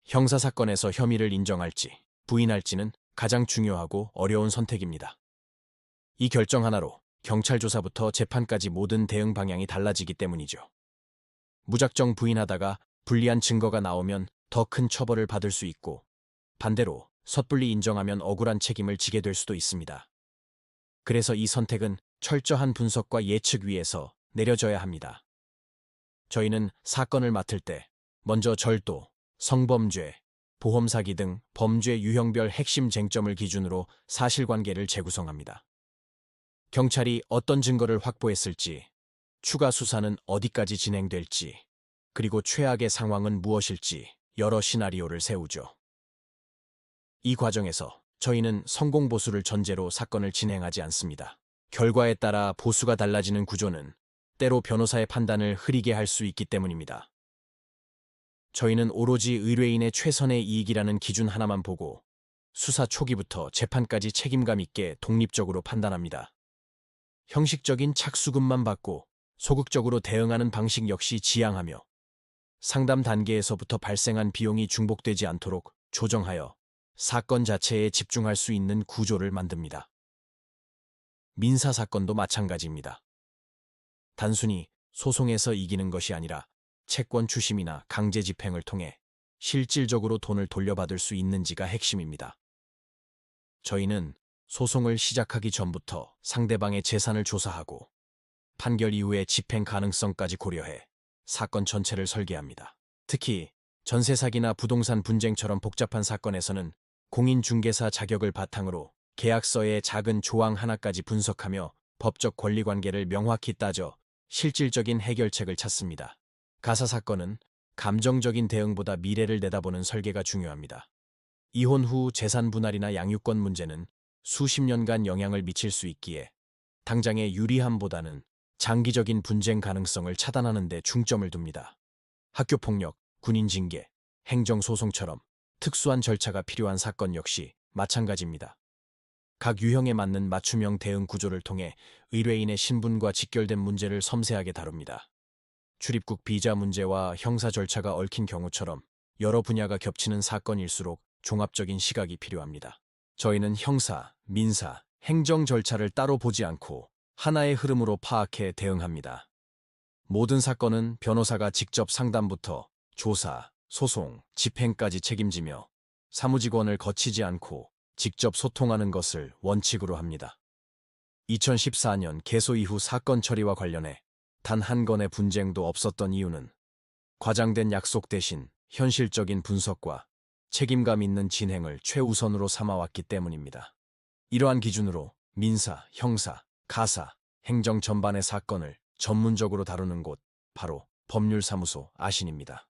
형사사건에서 혐의를 인정할지 부인할지는 가장 중요하고 어려운 선택입니다. 이 결정 하나로 경찰 조사부터 재판까지 모든 대응 방향이 달라지기 때문이죠. 무작정 부인하다가 불리한 증거가 나오면 더 큰 처벌을 받을 수 있고, 반대로 섣불리 인정하면 억울한 책임을 지게 될 수도 있습니다. 그래서 이 선택은 철저한 분석과 예측 위에서 내려져야 합니다. 저희는 사건을 맡을 때 먼저 절도, 성범죄, 보험사기 등 범죄 유형별 핵심 쟁점을 기준으로 사실관계를 재구성합니다. 경찰이 어떤 증거를 확보했을지, 추가 수사는 어디까지 진행될지, 그리고 최악의 상황은 무엇일지 여러 시나리오를 세우죠. 이 과정에서 저희는 성공 보수를 전제로 사건을 진행하지 않습니다. 결과에 따라 보수가 달라지는 구조는 때로 변호사의 판단을 흐리게 할 수 있기 때문입니다. 저희는 오로지 의뢰인의 최선의 이익이라는 기준 하나만 보고 수사 초기부터 재판까지 책임감 있게 독립적으로 판단합니다. 형식적인 착수금만 받고 소극적으로 대응하는 방식 역시 지양하며 상담 단계에서부터 발생한 비용이 중복되지 않도록 조정하여 사건 자체에 집중할 수 있는 구조를 만듭니다. 민사사건도 마찬가지입니다. 단순히 소송에서 이기는 것이 아니라 채권 추심이나 강제 집행을 통해 실질적으로 돈을 돌려받을 수 있는지가 핵심입니다. 저희는 소송을 시작하기 전부터 상대방의 재산을 조사하고 판결 이후의 집행 가능성까지 고려해 사건 전체를 설계합니다. 특히 전세 사기나 부동산 분쟁처럼 복잡한 사건에서는 공인중개사 자격을 바탕으로 계약서의 작은 조항 하나까지 분석하며 법적 권리관계를 명확히 따져 실질적인 해결책을 찾습니다. 가사사건은 감정적인 대응보다 미래를 내다보는 설계가 중요합니다. 이혼 후 재산 분할이나 양육권 문제는 수십 년간 영향을 미칠 수 있기에 당장의 유리함보다는 장기적인 분쟁 가능성을 차단하는 데 중점을 둡니다. 학교폭력, 군인징계, 행정소송처럼 특수한 절차가 필요한 사건 역시 마찬가지입니다. 각 유형에 맞는 맞춤형 대응 구조를 통해 의뢰인의 신분과 직결된 문제를 섬세하게 다룹니다. 출입국 비자 문제와 형사 절차가 얽힌 경우처럼 여러 분야가 겹치는 사건일수록 종합적인 시각이 필요합니다. 저희는 형사, 민사, 행정 절차를 따로 보지 않고 하나의 흐름으로 파악해 대응합니다. 모든 사건은 변호사가 직접 상담부터 조사, 소송, 집행까지 책임지며 사무직원을 거치지 않고 직접 소통하는 것을 원칙으로 합니다. 2014년 개소 이후 사건 처리와 관련해 단 한 건의 분쟁도 없었던 이유는 과장된 약속 대신 현실적인 분석과 책임감 있는 진행을 최우선으로 삼아왔기 때문입니다. 이러한 기준으로 민사, 형사, 가사, 행정 전반의 사건을 전문적으로 다루는 곳, 바로 법률사무소 아신입니다.